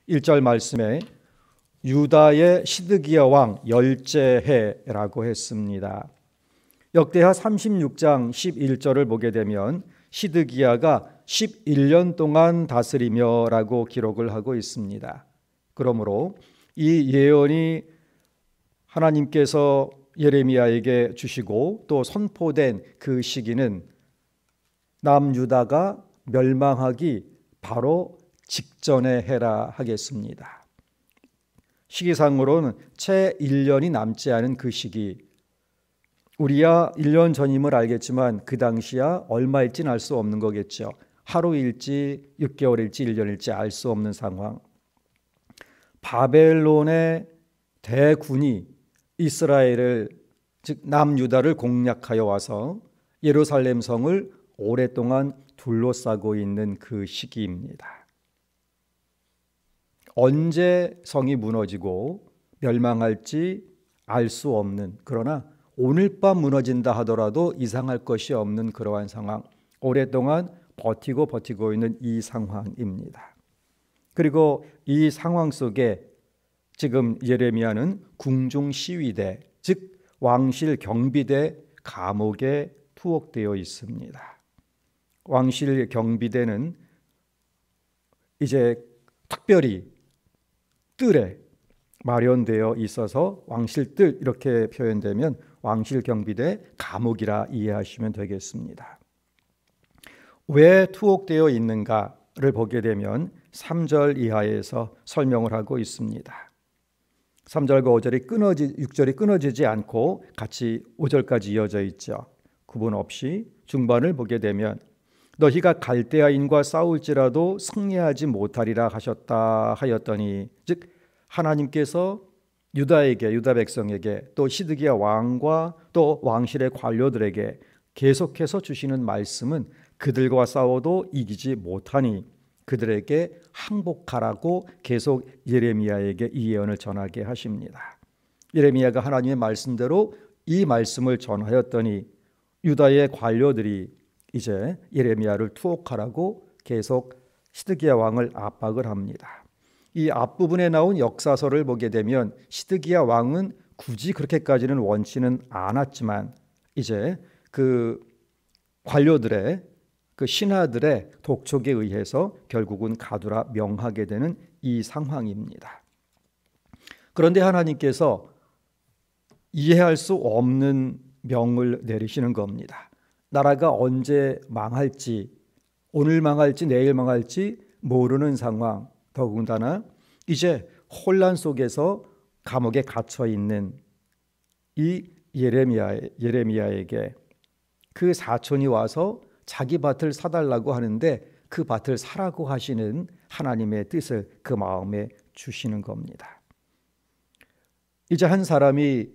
1절 말씀에 유다의 시드기야 왕 열째해라고 했습니다. 역대하 36장 11절을 보게 되면 시드기야가 11년 동안 다스리며라고 기록을 하고 있습니다. 그러므로 이 예언이 하나님께서 예레미야에게 주시고 또 선포된 그 시기는 남유다가 멸망하기 바로 직전의 해라 하겠습니다. 시기상으로는 채 1년이 남지 않은 그 시기, 우리야 1년 전임을 알겠지만 그 당시야 얼마일지는 알 수 없는 거겠죠. 하루일지 6개월일지 1년일지 알 수 없는 상황. 바벨론의 대군이 이스라엘을, 즉 남유다를 공략하여 와서 예루살렘 성을 오랫동안 둘러싸고 있는 그 시기입니다. 언제 성이 무너지고 멸망할지 알 수 없는, 그러나 오늘 밤 무너진다 하더라도 이상할 것이 없는 그러한 상황, 오랫동안 버티고 있는 이 상황입니다. 그리고 이 상황 속에 지금 예레미야는 궁중 시위대, 즉 왕실 경비대 감옥에 투옥되어 있습니다. 왕실 경비대는 이제 특별히 뜰에 마련되어 있어서 왕실 뜰 이렇게 표현되면 왕실 경비대 감옥이라 이해하시면 되겠습니다. 왜 투옥되어 있는가를 보게 되면 3절 이하에서 설명을 하고 있습니다. 3절과 6절이 끊어지지 않고 같이 5절까지 이어져 있죠. 구분 없이 중반을 보게 되면 너희가 갈대아인과 싸울지라도 승리하지 못하리라 하셨다 하였더니, 즉 하나님께서 유다 백성에게 또 시드기야 왕과 또 왕실의 관료들에게 계속해서 주시는 말씀은 그들과 싸워도 이기지 못하니 그들에게 항복하라고 계속 예레미야에게 이 예언을 전하게 하십니다. 예레미야가 하나님의 말씀대로 이 말씀을 전하였더니 유다의 관료들이 이제 예레미야를 투옥하라고 계속 시드기야 왕을 압박을 합니다. 이 앞부분에 나온 역사서를 보게 되면 시드기야 왕은 굳이 그렇게까지는 원치는 않았지만 이제 그 관료들의 그 신하들의 독촉에 의해서 결국은 가두라 명하게 되는 이 상황입니다. 그런데 하나님께서 이해할 수 없는 명을 내리시는 겁니다. 나라가 언제 망할지, 오늘 망할지 내일 망할지 모르는 상황, 더군다나 이제 혼란 속에서 감옥에 갇혀 있는 이 예레미야에게 그 사촌이 와서 자기 밭을 사달라고 하는데 그 밭을 사라고 하시는 하나님의 뜻을 그 마음에 주시는 겁니다. 이제 한 사람이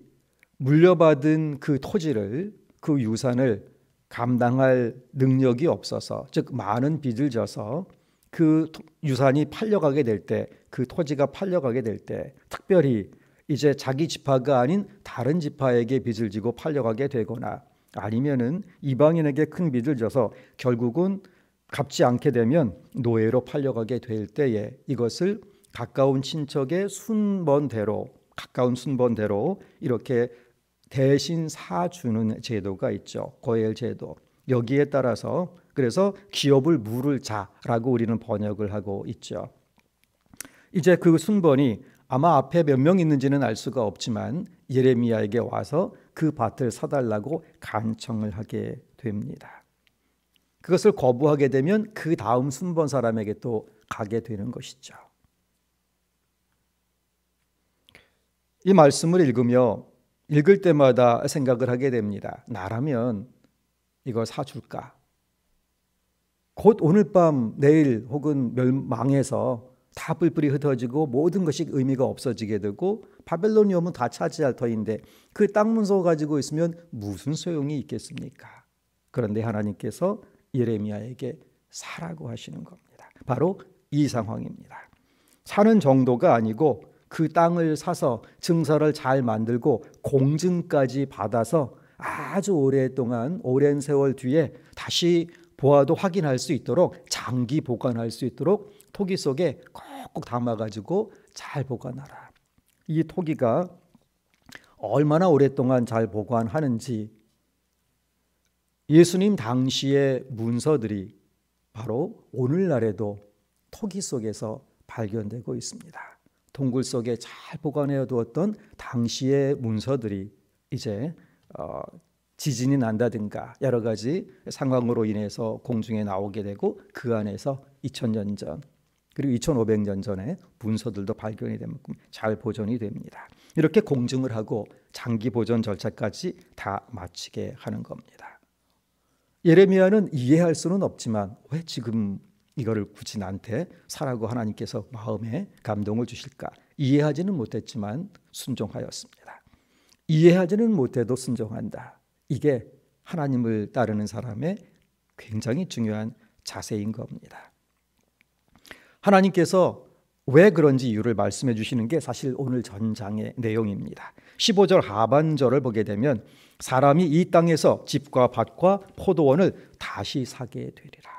물려받은 그 토지를, 그 유산을 감당할 능력이 없어서, 즉 많은 빚을 져서 그 유산이 팔려가게 될 때, 그 토지가 팔려가게 될 때, 특별히 이제 자기 지파가 아닌 다른 지파에게 빚을 지고 팔려가게 되거나 아니면은 이방인에게 큰 빚을 져서 결국은 갚지 않게 되면 노예로 팔려가게 될 때에 이것을 가까운 친척의 가까운 순번대로 이렇게 대신 사주는 제도가 있죠. 고엘 제도. 여기에 따라서 그래서 기업을 물을 자라고 우리는 번역을 하고 있죠. 이제 그 순번이 아마 앞에 몇 명 있는지는 알 수가 없지만 예레미야에게 와서 그 밭을 사달라고 간청을 하게 됩니다. 그것을 거부하게 되면 그 다음 순번 사람에게 또 가게 되는 것이죠. 이 말씀을 읽을 때마다 생각을 하게 됩니다. 나라면 이걸 사줄까? 곧 오늘 밤 내일 혹은 멸망해서 다 뿔뿔이 흩어지고 모든 것이 의미가 없어지게 되고 바벨론이 오면 다 차지할 터인데 그 땅 문서 가지고 있으면 무슨 소용이 있겠습니까? 그런데 하나님께서 예레미야에게 사라고 하시는 겁니다. 바로 이 상황입니다. 사는 정도가 아니고 그 땅을 사서 증서를 잘 만들고 공증까지 받아서 아주 오랫동안 오랜 세월 뒤에 다시 보아도 확인할 수 있도록 장기 보관할 수 있도록 토기 속에 꼭 꼭꼭 담아가지고 잘 보관하라. 이 토기가 얼마나 오랫동안 잘 보관하는지 예수님 당시의 문서들이 바로 오늘날에도 토기 속에서 발견되고 있습니다. 동굴 속에 잘 보관해 두었던 당시의 문서들이 이제 지진이 난다든가 여러 가지 상황으로 인해서 공중에 나오게 되고 그 안에서 2000년 전 그리고 2500년 전에 문서들도 발견이 된 만큼 잘 보존이 됩니다. 이렇게 공증을 하고 장기 보존 절차까지 다 마치게 하는 겁니다. 예레미야는 이해할 수는 없지만 왜 지금 이거를 굳이 나한테 사라고 하나님께서 마음에 감동을 주실까? 이해하지는 못했지만 순종하였습니다. 이해하지는 못해도 순종한다. 이게 하나님을 따르는 사람의 굉장히 중요한 자세인 겁니다. 하나님께서 왜 그런지 이유를 말씀해 주시는 게 사실 오늘 전장의 내용입니다. 15절 하반절을 보게 되면 사람이 이 땅에서 집과 밭과 포도원을 다시 사게 되리라.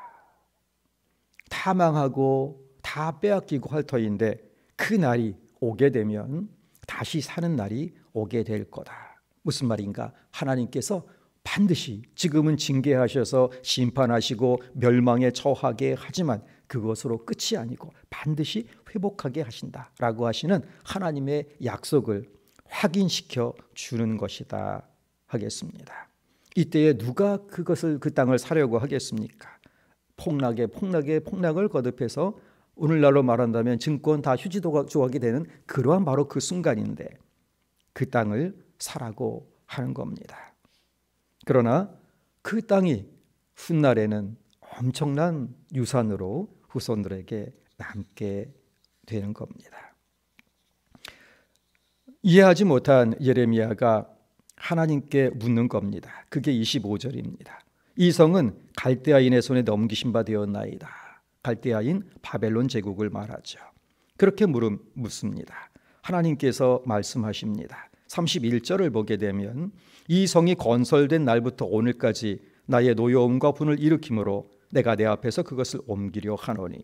다 망하고 다 빼앗기고 할 터인데 그 날이 오게 되면 다시 사는 날이 오게 될 거다. 무슨 말인가? 하나님께서 반드시 지금은 징계하셔서 심판하시고 멸망에 처하게 하지만 그것으로 끝이 아니고 반드시 회복하게 하신다라고 하시는 하나님의 약속을 확인시켜 주는 것이다 하겠습니다. 이때에 누가 그 땅을 사려고 하겠습니까? 폭락을 거듭해서 오늘날로 말한다면 증권 다 휴지도 조각이 되는 그러한 바로 그 순간인데 그 땅을 사라고 하는 겁니다. 그러나 그 땅이 훗날에는 엄청난 유산으로 후손들에게 남게 되는 겁니다. 이해하지 못한 예레미야가 하나님께 묻는 겁니다. 그게 25절입니다. 이 성은 갈대아인의 손에 넘기신 바 되었나이다. 갈대아인 바벨론 제국을 말하죠. 그렇게 묻습니다. 하나님께서 말씀하십니다. 31절을 보게 되면 이 성이 건설된 날부터 오늘까지 나의 노여움과 분을 일으킴으로 내가 내 앞에서 그것을 옮기려 하노니.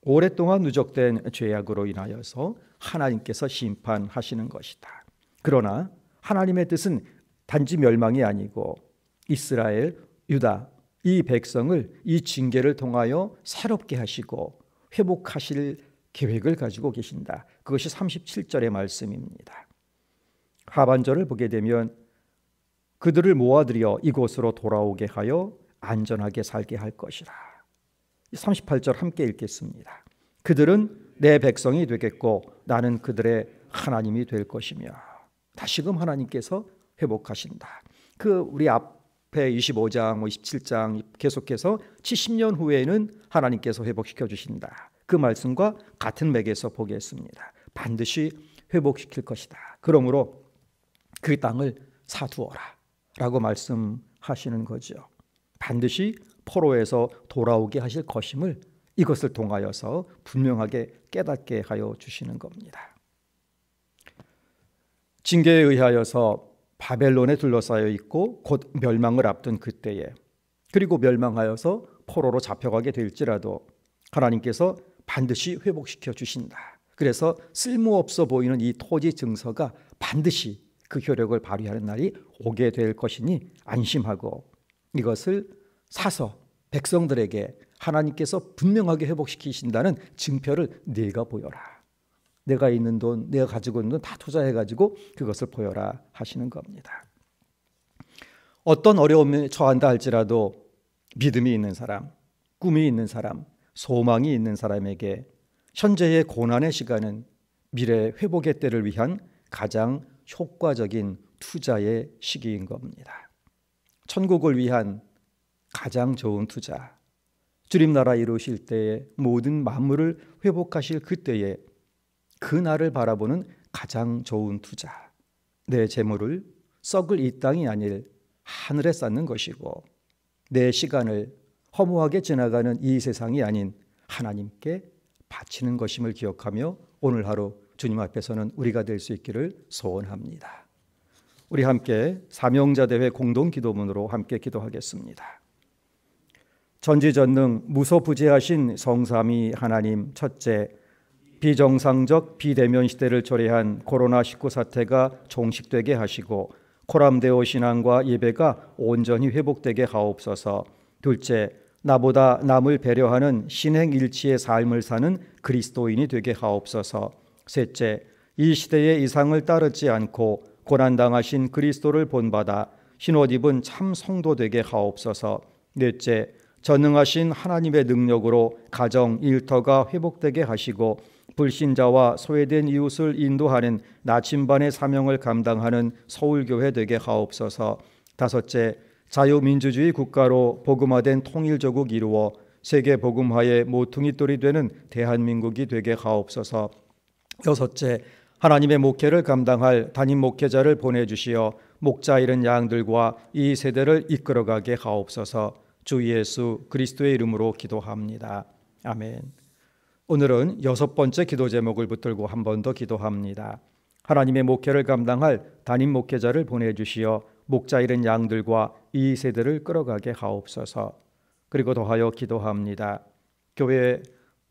오랫동안 누적된 죄악으로 인하여서 하나님께서 심판하시는 것이다. 그러나 하나님의 뜻은 단지 멸망이 아니고 이스라엘, 유다 이 백성을 이 징계를 통하여 새롭게 하시고 회복하실 계획을 가지고 계신다. 그것이 37절의 말씀입니다. 하반절을 보게 되면 그들을 모아들여 이곳으로 돌아오게 하여 안전하게 살게 할 것이라. 38절 함께 읽겠습니다. 그들은 내 백성이 되겠고 나는 그들의 하나님이 될 것이며. 다시금 하나님께서 회복하신다. 우리 앞에 25장, 27장 계속해서 70년 후에는 하나님께서 회복시켜 주신다. 그 말씀과 같은 맥에서 보겠습니다. 반드시 회복시킬 것이다. 그러므로 그 땅을 사두어라 라고 말씀하시는 거죠. 반드시 포로에서 돌아오게 하실 것임을 이것을 통하여서 분명하게 깨닫게 하여 주시는 겁니다. 징계에 의하여서 바벨론에 둘러싸여 있고 곧 멸망을 앞둔 그때에 그리고 멸망하여서 포로로 잡혀가게 될지라도 하나님께서 반드시 회복시켜 주신다. 그래서 쓸모없어 보이는 이 토지 증서가 반드시 그 효력을 발휘하는 날이 오게 될 것이니 안심하고 이것을 사서 백성들에게 하나님께서 분명하게 회복시키신다는 증표를 네가 보여라. 내가 있는 돈, 내가 가지고 있는 돈 다 투자해가지고 그것을 보여라 하시는 겁니다. 어떤 어려움에 처한다 할지라도 믿음이 있는 사람, 꿈이 있는 사람, 소망이 있는 사람에게 현재의 고난의 시간은 미래 회복의 때를 위한 가장 효과적인 투자의 시기인 겁니다. 천국을 위한 가장 좋은 투자, 주님 나라 이루실 때에 모든 만물을 회복하실 그때에 그 날을 바라보는 가장 좋은 투자, 내 재물을 썩을 이 땅이 아닐 하늘에 쌓는 것이고 내 시간을 허무하게 지나가는 이 세상이 아닌 하나님께 바치는 것임을 기억하며 오늘 하루 주님 앞에서는 우리가 될 수 있기를 소원합니다. 우리 함께 사명자 대회 공동 기도문으로 함께 기도하겠습니다. 전지전능 무소부재하신 성삼위 하나님, 첫째, 비정상적 비대면 시대를 초래한 코로나19 사태가 종식되게 하시고 코람데오 신앙과 예배가 온전히 회복되게 하옵소서. 둘째, 나보다 남을 배려하는 신행일치의 삶을 사는 그리스도인이 되게 하옵소서. 셋째, 이 시대의 이상을 따르지 않고 고난당하신 그리스도를 본받아 흰옷 입은 참 성도 되게 하옵소서. 넷째, 전능하신 하나님의 능력으로 가정 일터가 회복되게 하시고 불신자와 소외된 이웃을 인도하는 나침반의 사명을 감당하는 서울교회 되게 하옵소서. 다섯째, 자유민주주의 국가로 복음화된 통일조국 이루어 세계 복음화의 모퉁이 돌이 되는 대한민국이 되게 하옵소서. 여섯째, 하나님의 목회를 감당할 담임 목회자를 보내주시어 목자 잃은 양들과 이 세대를 이끌어가게 하옵소서. 주 예수 그리스도의 이름으로 기도합니다. 아멘. 오늘은 6번째 기도 제목을 붙들고 한 번 더 기도합니다. 하나님의 목회를 감당할 담임 목회자를 보내주시어 목자 잃은 양들과 이 세대를 끌어가게 하옵소서. 그리고 더하여 기도합니다. 교회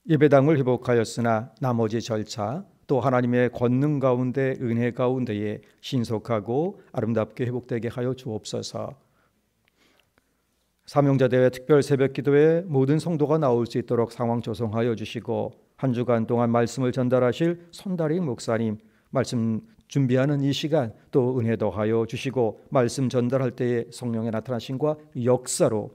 예배당을 회복하였으나 나머지 절차 또 하나님의 권능 가운데 은혜 가운데에 신속하고 아름답게 회복되게 하여 주옵소서. 사명자대회 특별 새벽 기도에 모든 성도가 나올 수 있도록 상황 조성하여 주시고 한 주간 동안 말씀을 전달하실 손다리 목사님 말씀 준비하는 이 시간 또 은혜 더하여 주시고 말씀 전달할 때에 성령의 나타나심과 역사로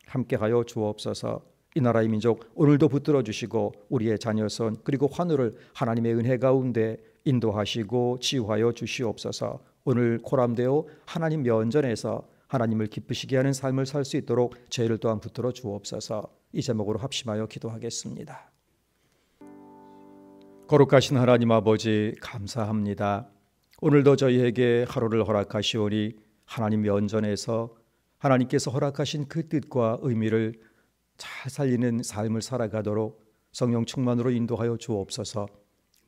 함께하여 주옵소서. 이 나라의 민족 오늘도 붙들어 주시고 우리의 자녀선 그리고 환우를 하나님의 은혜 가운데 인도하시고 치유하여 주시옵소서. 오늘 코람데오 하나님 면전에서 하나님을 기쁘시게 하는 삶을 살 수 있도록 저희를 또한 붙들어 주옵소서. 이 제목으로 합심하여 기도하겠습니다. 거룩하신 하나님 아버지 감사합니다. 오늘도 저희에게 하루를 허락하시오니 하나님 면전에서 하나님께서 허락하신 그 뜻과 의미를 잘 살리는 삶을 살아가도록 성령 충만으로 인도하여 주옵소서.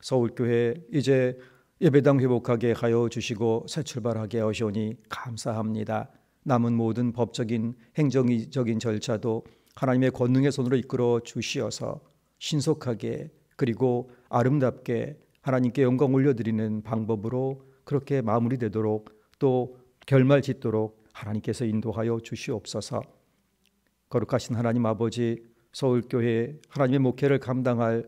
서울교회 이제 예배당 회복하게 하여 주시고 새 출발하게 하시오니 감사합니다. 남은 모든 법적인 행정적인 절차도 하나님의 권능의 손으로 이끌어 주시어서 신속하게 그리고 아름답게 하나님께 영광 올려드리는 방법으로 그렇게 마무리되도록 또 결말 짓도록 하나님께서 인도하여 주시옵소서. 거룩하신 하나님 아버지, 서울교회 하나님의 목회를 감당할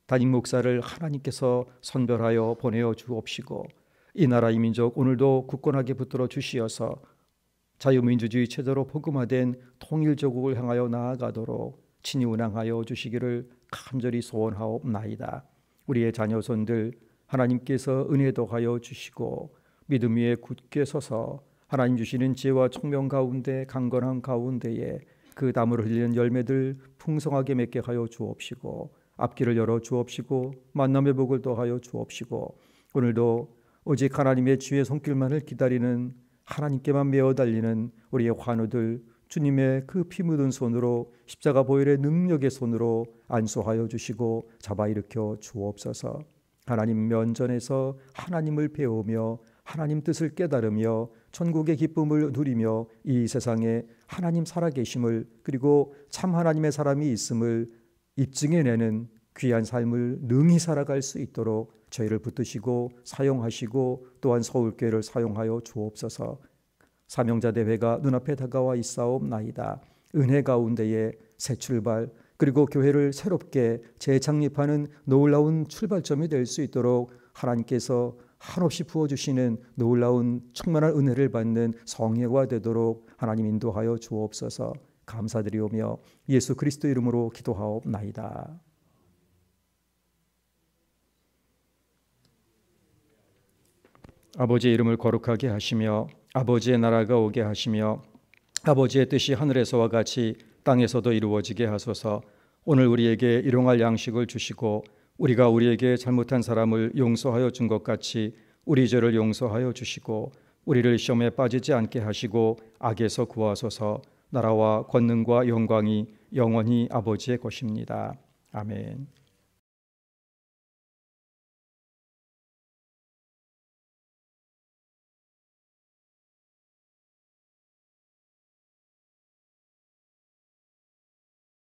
담임 목사를 하나님께서 선별하여 보내어 주옵시고 이 나라의 민족 오늘도 굳건하게 붙들어 주시어서 자유민주주의 체제로 복음화된 통일조국을 향하여 나아가도록 친히 운항하여 주시기를 간절히 소원하옵나이다. 우리의 자녀손들 하나님께서 은혜 더하여 주시고 믿음 위에 굳게 서서 하나님 주시는 지혜와 총명 가운데 강건한 가운데에 그 담을 흘리는 열매들 풍성하게 맺게 하여 주옵시고 앞길을 열어 주옵시고 만남의 복을 더하여 주옵시고 오늘도 오직 하나님의 주의 손길만을 기다리는 하나님께만 메어 달리는 우리의 환우들 주님의 그 피 묻은 손으로 십자가 보혈의 능력의 손으로 안수하여 주시고 잡아 일으켜 주옵소서. 하나님 면전에서 하나님을 배우며 하나님 뜻을 깨달으며 천국의 기쁨을 누리며 이 세상에 하나님 살아계심을 그리고 참 하나님의 사람이 있음을 입증해내는 귀한 삶을 능히 살아갈 수 있도록 저희를 붙드시고 사용하시고 또한 서울교회를 사용하여 주옵소서. 사명자 대회가 눈앞에 다가와 있사옵나이다. 은혜 가운데에 새 출발 그리고 교회를 새롭게 재창립하는 놀라운 출발점이 될 수 있도록 하나님께서 한없이 부어주시는 놀라운 충만한 은혜를 받는 성회가 되도록 하나님 인도하여 주옵소서. 감사드리오며 예수 그리스도 이름으로 기도하옵나이다. 아버지의 이름을 거룩하게 하시며 아버지의 나라가 오게 하시며 아버지의 뜻이 하늘에서와 같이 땅에서도 이루어지게 하소서. 오늘 우리에게 일용할 양식을 주시고 우리가 우리에게 잘못한 사람을 용서하여 준 것 같이 우리 죄를 용서하여 주시고 우리를 시험에 빠지지 않게 하시고 악에서 구하소서. 나라와 권능과 영광이 영원히 아버지의 것입니다. 아멘.